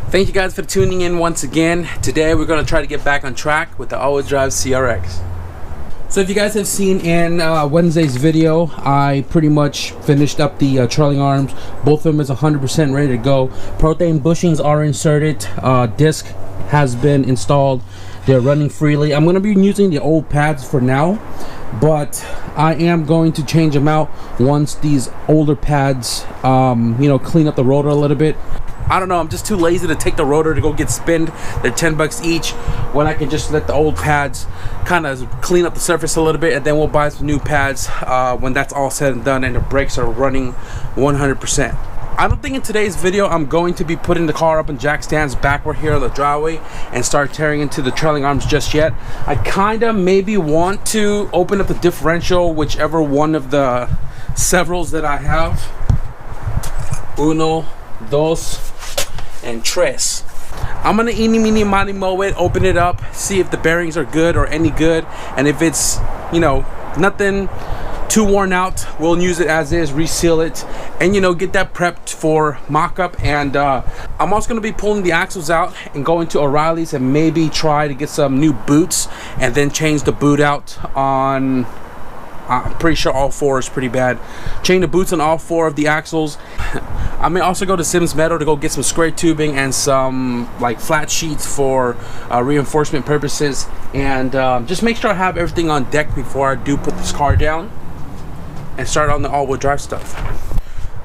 Thank you guys for tuning in once again. Today we're going to try to get back on track with the all-wheel drive CRX. So if you guys have seen in Wednesday's video, I pretty much finished up the trailing arms. Both of them is 100% ready to go. Propane bushings are inserted. Disc has been installed. They're running freely. I'm going to be using the old pads for now, but I am going to change them out once these older pads clean up the rotor a little bit. I don't know, I'm just too lazy to take the rotor to go get spinned. They're 10 bucks each, when I can just let the old pads kind of clean up the surface a little bit, and then we'll buy some new pads when that's all said and done and the brakes are running 100%. I don't think in today's video I'm going to be putting the car up in jack stands backward here on the driveway and start tearing into the trailing arms just yet. I kind of maybe want to open up the differential, whichever one of the severals that I have. Uno, dos, and tres. I'm gonna eeny meeny miny moe it, open it up, see if the bearings are good or any good, and if it's nothing too worn out, we'll use it as is, reseal it, and get that prepped for mock-up. And I'm also going to be pulling the axles out and going to O'Reilly's and maybe try to get some new boots and then change the boot out on I'm pretty sure all four is pretty bad. Change the boots on all four of the axles. I may also go to Sims Metal to go get some square tubing and some like flat sheets for reinforcement purposes, and just make sure I have everything on deck before I do put this car down and start on the all-wheel drive stuff.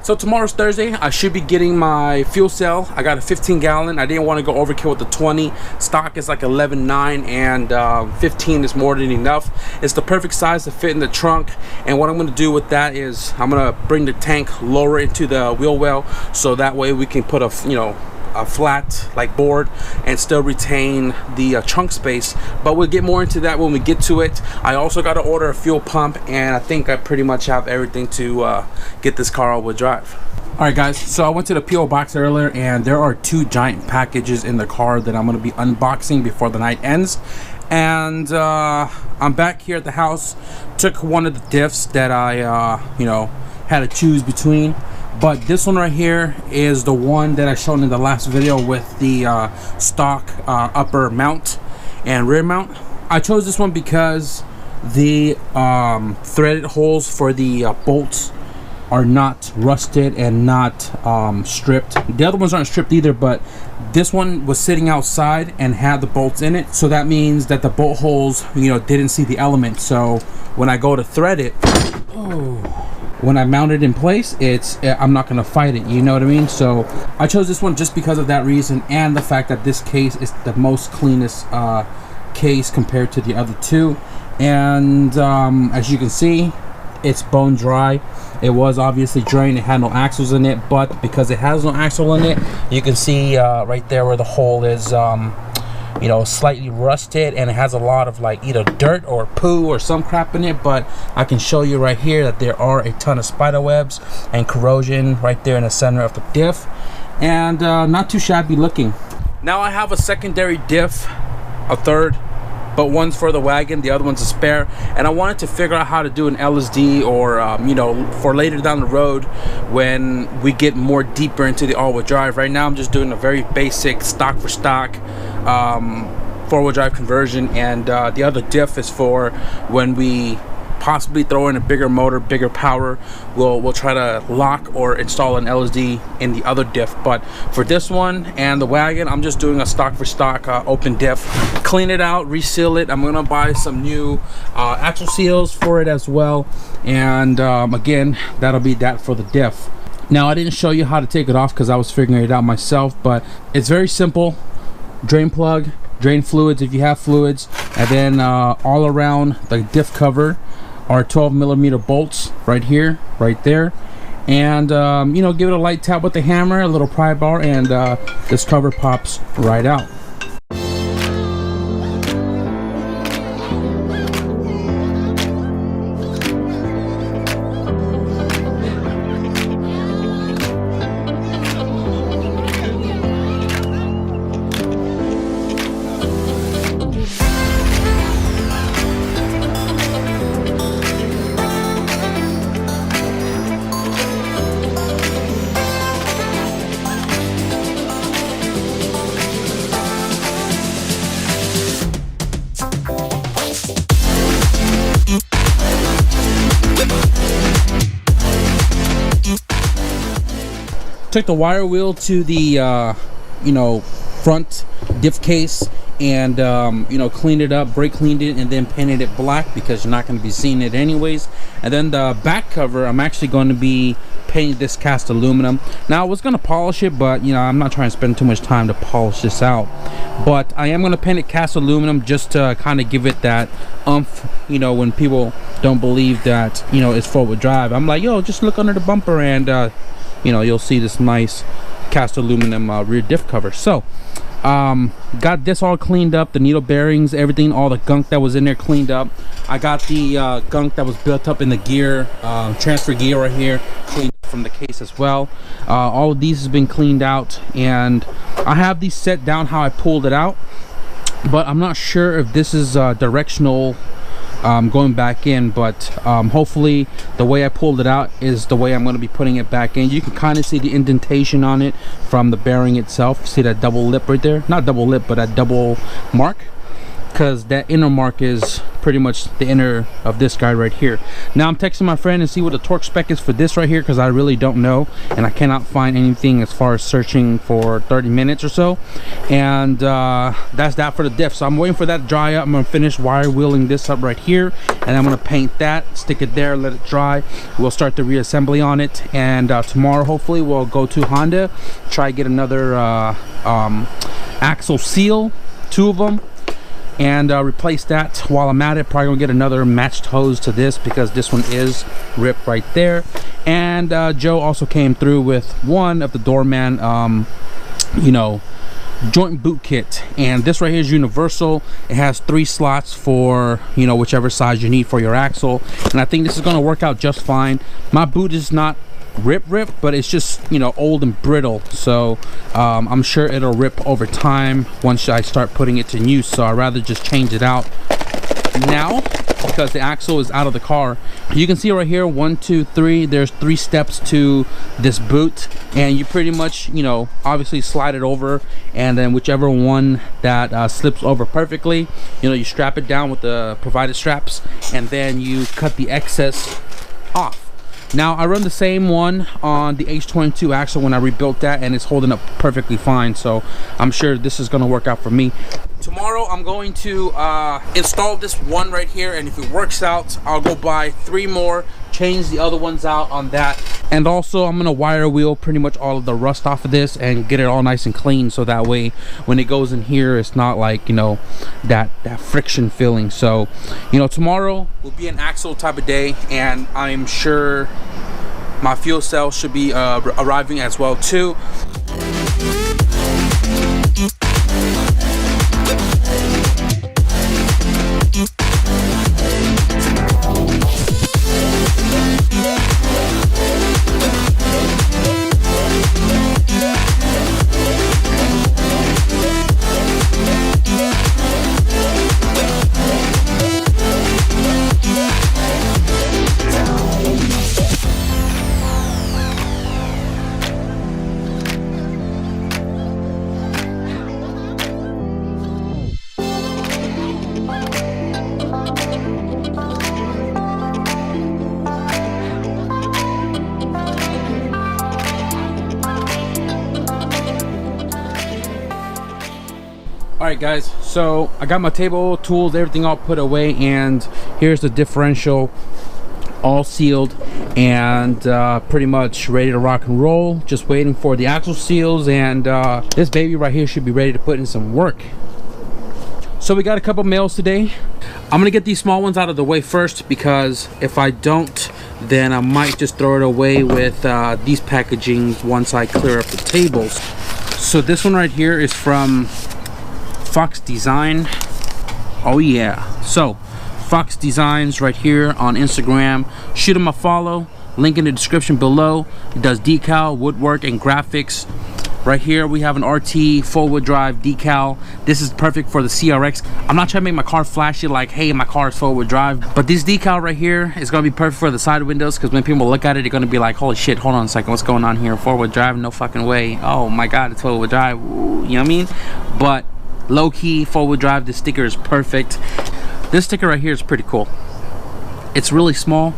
So tomorrow's Thursday. I should be getting my fuel cell. I got a 15-gallon. I didn't want to go overkill with the 20. Stock is like 11.9, and 15 is more than enough. It's the perfect size to fit in the trunk. And what I'm going to do with that is I'm going to bring the tank lower into the wheel well, so that way we can put a flat like board and still retain the trunk space. But we'll get more into that when we get to it. I also got to order a fuel pump, and I think I pretty much have everything to get this car all-wheel drive. Alright guys, so I went to the P.O. box earlier, and there are two giant packages in the car that I'm going to be unboxing before the night ends. And I'm back here at the house. Took one of the diffs that I had to choose between. But this one right here is the one that I showed in the last video with the stock upper mount and rear mount. I chose this one because the threaded holes for the bolts are not rusted and not stripped. The other ones aren't stripped either, but this one was sitting outside and had the bolts in it, so that means that the bolt holes didn't see the element. So when I go to thread it, when I mount it in place, I'm not gonna fight it, you know what I mean? So I chose this one just because of that reason, and the fact that this case is the most cleanest case compared to the other two. And as you can see, it's bone dry. It was obviously drained. It had no axles in it, but because it has no axle in it, you can see right there where the hole is slightly rusted, and it has a lot of like either dirt or poo or some crap in it. But I can show you right here that there are a ton of spider webs and corrosion right there in the center of the diff, and not too shabby looking. Now I have a secondary diff, a third, but one's for the wagon, the other one's a spare, and I wanted to figure out how to do an LSD or for later down the road when we get more deeper into the all-wheel drive. Right now I'm just doing a very basic stock for stock four-wheel drive conversion, and the other diff is for when we possibly throw in a bigger motor, bigger power. We'll try to lock or install an LSD in the other diff. But for this one and the wagon, I'm just doing a stock for stock open diff. Clean it out, reseal it. I'm gonna buy some new axle seals for it as well, and again, that'll be that for the diff. Now I didn't show you how to take it off because I was figuring it out myself, but it's very simple. Drain plug, drain fluids if you have fluids, and then all around the diff cover are 12mm bolts right here, right there, and give it a light tap with the hammer, a little pry bar, and this cover pops right out. Took the wire wheel to the you know, front diff case and you know, cleaned it up, brake cleaned it, and then painted it black because you're not going to be seeing it anyways. And then the back cover, I'm actually going to be painting this cast aluminum. Now I was going to polish it, but you know, I'm not trying to spend too much time to polish this out, but I am going to paint it cast aluminum just to kind of give it that umph, you know, when people don't believe that, you know, it's four-wheel drive. I'm like, yo, just look under the bumper and you know, you'll see this nice cast aluminum rear diff cover. So got this all cleaned up, the needle bearings, everything, all the gunk that was in there cleaned up. I got the gunk that was built up in the gear, transfer gear right here, cleaned up from the case as well. All of these has been cleaned out, and I have these set down how I pulled it out, but I'm not sure if this is directional going back in, but hopefully the way I pulled it out is the way I'm going to be putting it back in. You can kind of see the indentation on it from the bearing itself. See that double lip right there? Not double lip, but that double mark, because that inner mark is pretty much the inner of this guy right here. Now I'm texting my friend and see what the torque spec is for this right here, because I really don't know, and I cannot find anything as far as searching for 30 minutes or so. And that's that for the diff. So I'm waiting for that to dry up. I'm gonna finish wire wheeling this up right here, and I'm gonna paint that, stick it there, let it dry. We'll start the reassembly on it, and tomorrow hopefully we'll go to Honda, try to get another axle seal, 2 of them, and replace that. While I'm at it, probably gonna get another matched hose to this because this one is ripped right there. And Joe also came through with one of the doorman you know, joint boot kit, and this right here is universal. It has 3 slots for, you know, whichever size you need for your axle, and I think this is going to work out just fine. My boot is not rip, but it's just, you know, old and brittle, so I'm sure it'll rip over time once I start putting it to use. So I'd rather just change it out now because the axle is out of the car. You can see right here, 1, 2, 3, there's 3 steps to this boot, and you pretty much, you know, obviously slide it over, and then whichever one that slips over perfectly, you know, you strap it down with the provided straps, and then you cut the excess off. Now I run the same one on the H22 axle when I rebuilt that, and it's holding up perfectly fine, so I'm sure this is going to work out for me. Tomorrow I'm going to install this one right here, and if it works out, I'll go buy 3 more, change the other ones out on that, and also I'm gonna wire wheel pretty much all of the rust off of this and get it all nice and clean, so that way when it goes in here it's not like, you know, that friction feeling. So, you know, tomorrow will be an axle type of day, and I'm sure my fuel cell should be arriving as well too. Alright guys, so I got my table, tools, everything all put away, and here's the differential all sealed and pretty much ready to rock and roll. Just waiting for the axle seals, and this baby right here should be ready to put in some work. So we got a couple mails today. I'm gonna get these small ones out of the way first, because if I don't, then I might just throw it away with these packaging once I clear up the tables. So this one right here is from Fox Design. Oh yeah. So Fox Designs right here on Instagram. Shoot him a follow, link in the description below. He does decal, woodwork, and graphics. Right here we have an RT 4-wheel drive decal. This is perfect for the CRX. I'm not trying to make my car flashy like, hey, my car is 4-wheel drive, but this decal right here is gonna be perfect for the side windows, because when people look at it, they're gonna be like, holy shit, hold on a second, what's going on here? 4-wheel drive? No fucking way. Oh my god, it's 4-wheel drive. Ooh, you know what I mean? But low-key 4-wheel drive, this sticker is perfect. This sticker right here is pretty cool. It's really small,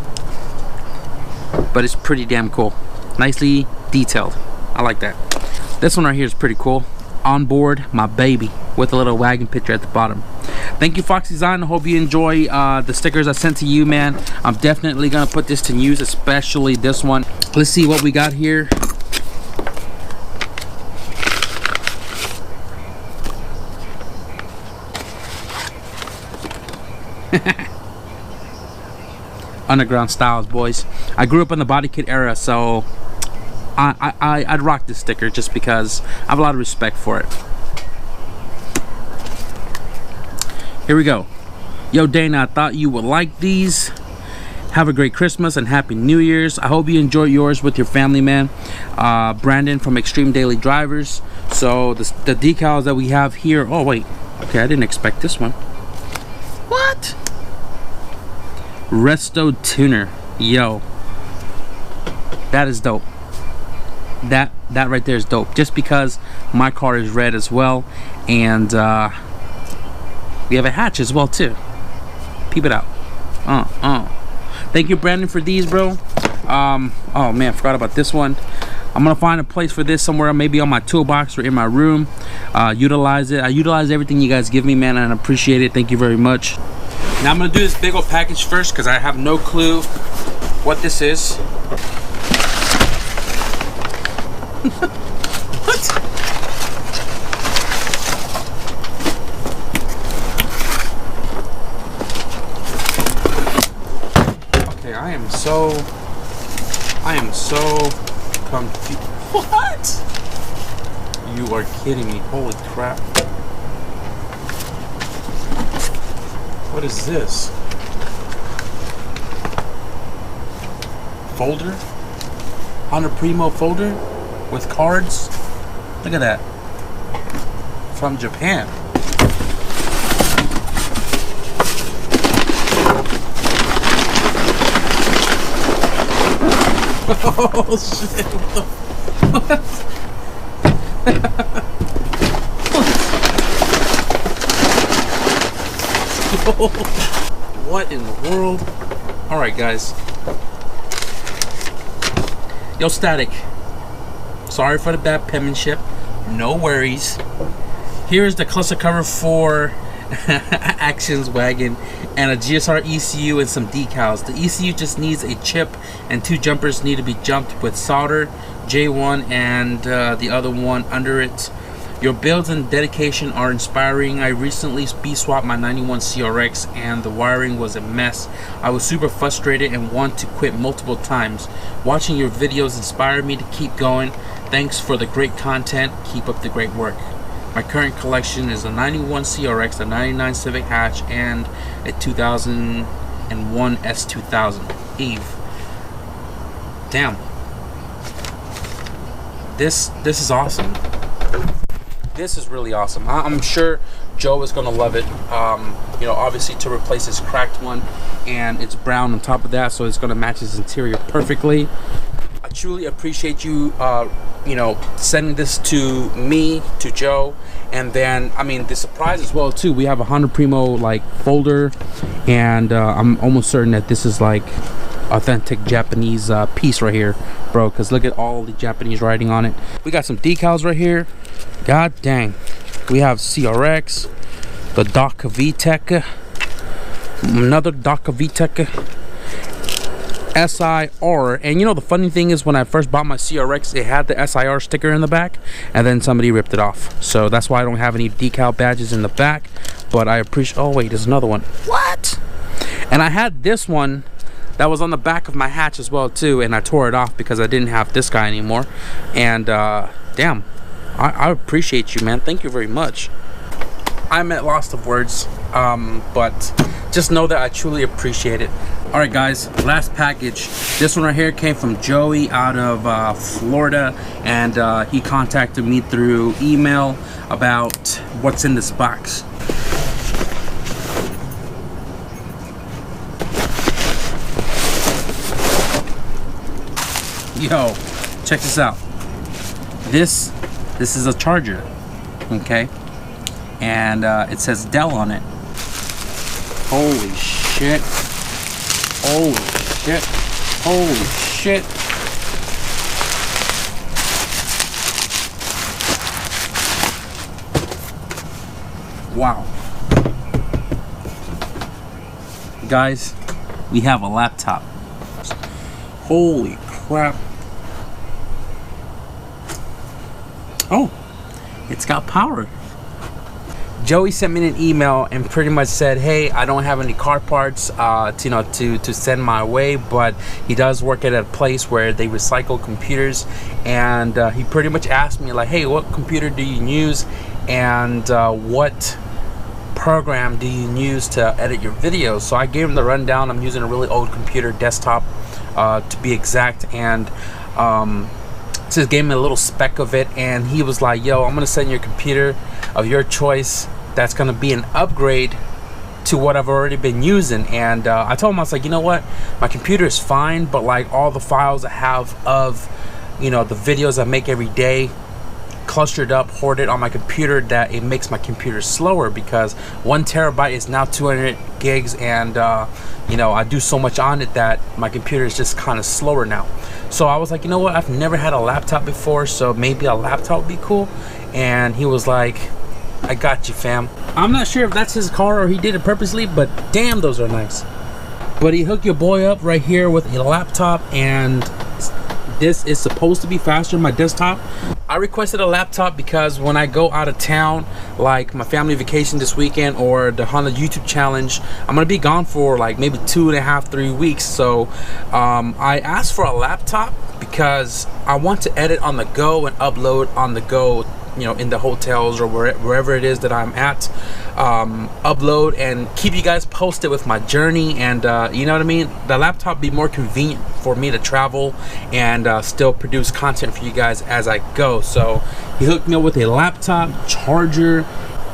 but it's pretty damn cool. Nicely detailed. I like that. This one right here is pretty cool. On board my baby, with a little wagon picture at the bottom. Thank you, Fox Design. I hope you enjoy the stickers I sent to you, man. I'm definitely gonna put this to use, especially this one. Let's see what we got here. Underground styles, boys. I grew up in the body kit era, so I'd rock this sticker just because I have a lot of respect for it. Here we go. Yo, Dana, I thought you would like these. Have a great Christmas and Happy New Year's. I hope you enjoy yours with your family, man. Brandon from Extreme Daily Drivers. So the decals that we have here. Oh, wait. Okay, I didn't expect this one. What? Resto Tuner. Yo. That is dope. That right there is dope. Just because my car is red as well. And we have a hatch as well too. Peep it out. Thank you, Brandon, for these, bro. Oh man, forgot about this one. I'm gonna find a place for this somewhere, maybe on my toolbox or in my room. Utilize it. I utilize everything you guys give me, man, and I appreciate it. Thank you very much. Now I'm gonna do this big old package first because I have no clue what this is. What? Okay, I am so confused. What? You are kidding me. Holy crap. What is this? Folder? Honda Primo folder with cards? Look at that. From Japan. Oh shit. What? What in the world? Alright, guys. Yo, Static. Sorry for the bad penmanship. No worries. Here's the cluster cover for Actions wagon and a GSR ECU and some decals. The ECU just needs a chip and 2 jumpers need to be jumped with solder, J1 and the other one under it. Your builds and dedication are inspiring. I recently B-swapped my 91 CRX and the wiring was a mess. I was super frustrated and want to quit multiple times. Watching your videos inspired me to keep going. Thanks for the great content. Keep up the great work. My current collection is a 91 CRX, a 99 Civic hatch, and a 2001 S2000 Eve. Damn. This is awesome. This is really awesome. I'm sure Joe is gonna love it. You know, obviously to replace his cracked one, and it's brown on top of that, so it's gonna match his interior perfectly. I truly appreciate you, you know, sending this to me, to Joe, and then I mean the surprise as well too. We have a Honda Primo like folder, and I'm almost certain that this is like authentic Japanese piece right here, bro, because look at all the Japanese writing on it. We got some decals right here. God dang. We have CRX, the Doca VTEC, another Doca VTEC, SIR. And you know the funny thing is, when I first bought my CRX, it had the SIR sticker in the back, and then somebody ripped it off, so that's why I don't have any decal badges in the back. But I appreciate. Oh wait, there's another one. What? And I had this one that was on the back of my hatch as well too, and I tore it off because I didn't have this guy anymore. And damn, I appreciate you, man. Thank you very much. I'm at loss of words, but just know that I truly appreciate it. All right, guys, last package. This one right here came from Joey out of Florida, and he contacted me through email about what's in this box. Yo, check this out. This is a charger, okay? And it says Dell on it. Holy shit. Holy shit. Holy shit. Wow. Guys, we have a laptop. Holy crap. Oh, it's got power. Joey sent me an email and pretty much said, hey, I don't have any car parts to send my way, but he does work at a place where they recycle computers, and he pretty much asked me like, hey, what computer do you use, and what program do you use to edit your videos? So I gave him the rundown. I'm using a really old computer, desktop to be exact, and just gave me a little spec of it, and he was like, yo, I'm gonna send you a computer of your choice that's gonna be an upgrade to what I've already been using. And I told him, I was like, you know what, my computer is fine, but like all the files I have of, you know, the videos I make every day clustered up, hoarded on my computer, that it makes my computer slower, because 1 terabyte is now 200 gigs, and you know, I do so much on it that my computer is just kind of slower now. So I was like, you know what, I've never had a laptop before, so maybe a laptop would be cool. And he was like, I got you, fam. I'm not sure if that's his car or he did it purposely, but damn, those are nice. But he hooked your boy up right here with a laptop, and this is supposed to be faster than my desktop. I requested a laptop because when I go out of town, like my family vacation this weekend or the Honda YouTube challenge, I'm gonna be gone for like maybe 2.5 to 3 weeks. So I asked for a laptop because I want to edit on the go and upload on the go, you know, in the hotels or wherever it is that I'm at, upload and keep you guys posted with my journey. And you know what I mean, the laptop be more convenient for me to travel and still produce content for you guys as I go. So he hooked me up with a laptop, charger.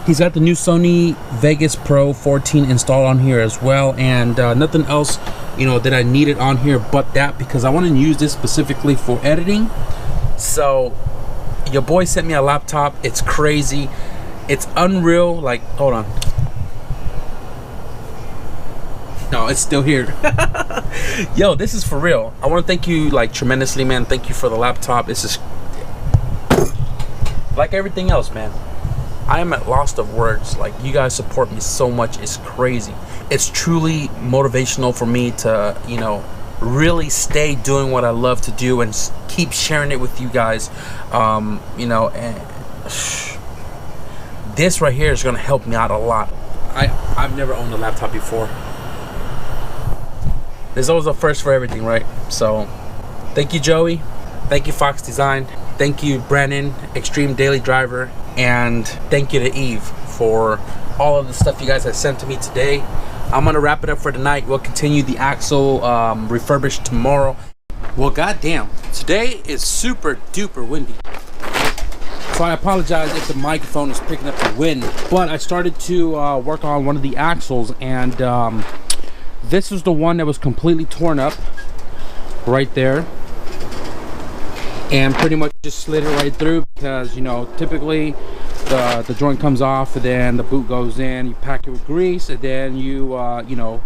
He's got the new Sony Vegas Pro 14 installed on here as well, and nothing else, you know, that I needed on here but that, because I want to use this specifically for editing. So your boy sent me a laptop. It's crazy, it's unreal. Like, hold on, no, it's still here. Yo, this is for real. I want to thank you like tremendously, man. Thank you for the laptop. This is like everything else, man. I am at loss of words. Like, you guys support me so much, it's crazy. It's truly motivational for me to, you know, really stay doing what I love to do and keep sharing it with you guys. You know, and this right here is gonna help me out a lot. I've never owned a laptop before. There's always a first for everything, right? So thank you, Joey. Thank you, Fox Design. Thank you, Brandon, Extreme Daily Driver. And thank you to Eve for all of the stuff you guys have sent to me today. I'm gonna wrap it up for tonight. We'll continue the axle refurbish tomorrow. Well, goddamn, today is super duper windy. So I apologize if the microphone is picking up the wind, but I started to work on one of the axles, and this is the one that was completely torn up right there, and pretty much just slid it right through, because, you know, typically the joint comes off and then the boot goes in, you pack it with grease, and then you you know,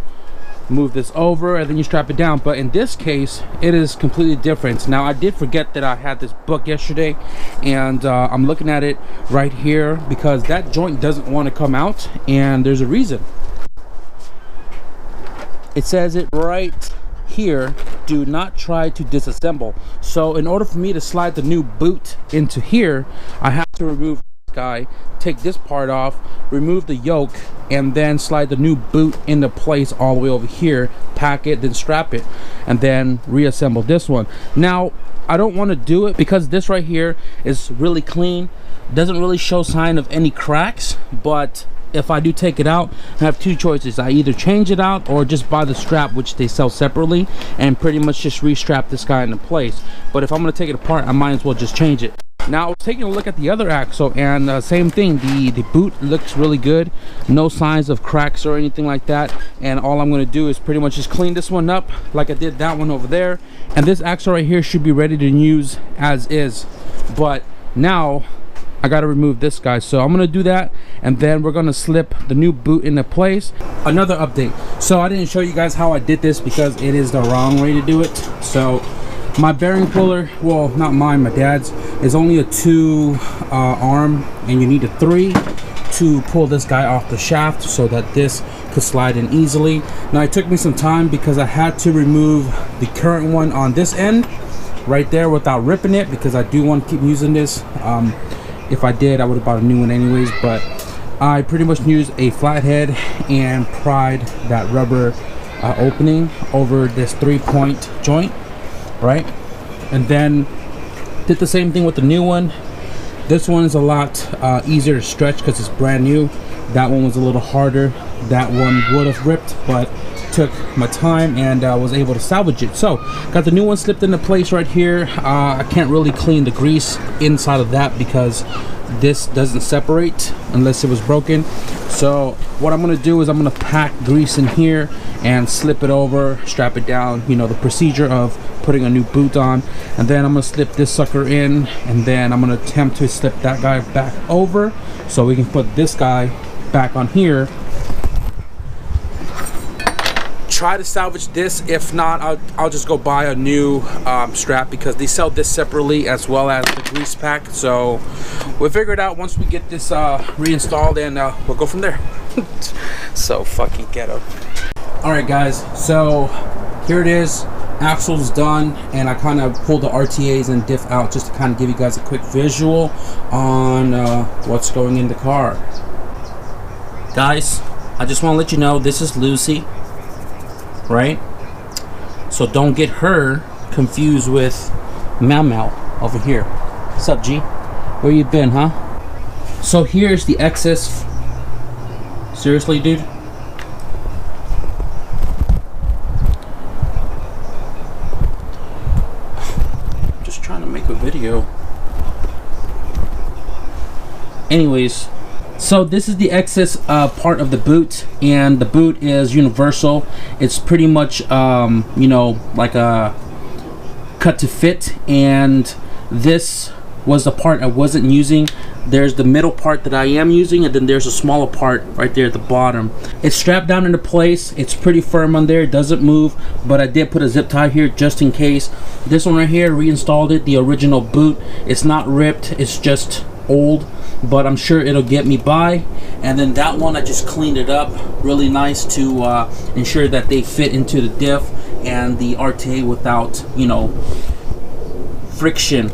move this over and then you strap it down. But in this case, it is completely different. Now, I did forget that I had this book yesterday, and I'm looking at it right here because that joint doesn't want to come out, and there's a reason. It says it right here, do not try to disassemble. So in order for me to slide the new boot into here, I have to remove this guy, take this part off, remove the yoke, and then slide the new boot into place all the way over here, pack it, then strap it, and then reassemble this one. Now, I don't want to do it because this right here is really clean, doesn't really show sign of any cracks. But if I do take it out, I have two choices. I either change it out or just buy the strap, which they sell separately, and pretty much just restrap this guy into place. But if I'm going to take it apart, I might as well just change it. Now, I was taking a look at the other axle, and same thing, the boot looks really good, no signs of cracks or anything like that. And all I'm going to do is pretty much just clean this one up like I did that one over there, and this axle right here should be ready to use as is. But now I got to remove this guy, so I'm going to do that, and then we're going to slip the new boot into place. Another update, so I didn't show you guys how I did this because it is the wrong way to do it. So my bearing puller, well, not mine, my dad's, is only a 2 arm, and you need a 3 to pull this guy off the shaft so that this could slide in easily. Now it took me some time because I had to remove the current one on this end right there without ripping it, because I do want to keep using this. If I did, I would have bought a new one anyways, but I pretty much used a flathead and pried that rubber opening over this 3-point joint, right? And then did the same thing with the new one. This one is a lot easier to stretch because it's brand new. That one was a little harder. That one would have ripped, but took my time and was able to salvage it. So got the new one slipped into place right here. I can't really clean the grease inside of that because this doesn't separate unless it was broken. So what I'm gonna do is I'm gonna pack grease in here and slip it over, strap it down, you know, the procedure of putting a new boot on. And then I'm gonna slip this sucker in, and then I'm gonna attempt to slip that guy back over so we can put this guy back on here. Try to salvage this. If not, I'll just go buy a new strap, because they sell this separately as well as the grease pack. So we'll figure it out once we get this reinstalled, and we'll go from there. So fucking ghetto. All right guys, so here it is. Axle's done, and I kind of pulled the RTAs and diff out just to kind of give you guys a quick visual on what's going in the car. Guys, I just want to let you know this is Lucy, right? So don't get her confused with Mau Mau over here. What's up, G? Where you been, huh? So here's the excess. Seriously, dude? I'm just trying to make a video. Anyways, so this is the excess part of the boot, and the boot is universal. It's pretty much you know, like a cut to fit, and this was the part I wasn't using. There's the middle part that I am using, and then there's a smaller part right there at the bottom. It's strapped down into place. It's pretty firm on there. It doesn't move, but I did put a zip tie here just in case. This one right here, reinstalled it, the original boot. It's not ripped, it's just old, but I'm sure it'll get me by. And then that one, I just cleaned it up really nice to ensure that they fit into the diff and the RTA without, you know, friction.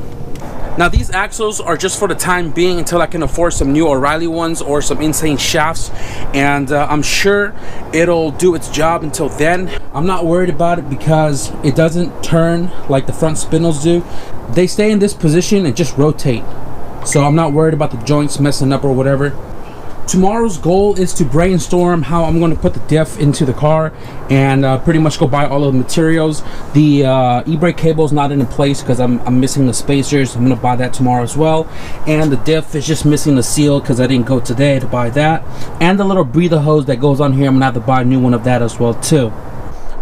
Now these axles are just for the time being until I can afford some new O'Reilly ones or some insane shafts, and I'm sure it'll do its job until then. I'm not worried about it because it doesn't turn like the front spindles do. They stay in this position and just rotate. So I'm not worried about the joints messing up or whatever. Tomorrow's goal is to brainstorm how I'm going to put the diff into the car, and pretty much go buy all of the materials. The e-brake cable is not in place because I'm missing the spacers. I'm going to buy that tomorrow as well. And the diff is just missing the seal because I didn't go today to buy that. And the little breather hose that goes on here, I'm going to have to buy a new one of that as well too.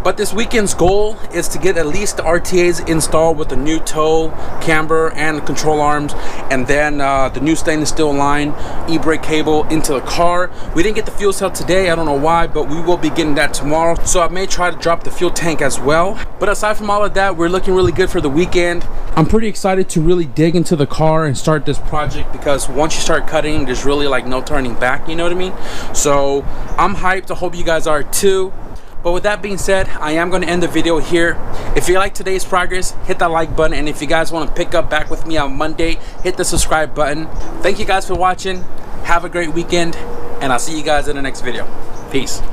But this weekend's goal is to get at least the RTAs installed with the new toe, camber, and the control arms, and then the new stainless steel line, e-brake cable into the car. We didn't get the fuel cell today, I don't know why, but we will be getting that tomorrow. So I may try to drop the fuel tank as well. But aside from all of that, we're looking really good for the weekend. I'm pretty excited to really dig into the car and start this project, because once you start cutting, there's really like no turning back, you know what I mean? So I'm hyped. I hope you guys are too. But with that being said, I am going to end the video here. If you like today's progress, hit that like button. And if you guys want to pick up back with me on Monday, hit the subscribe button. Thank you guys for watching. Have a great weekend, and I'll see you guys in the next video. Peace.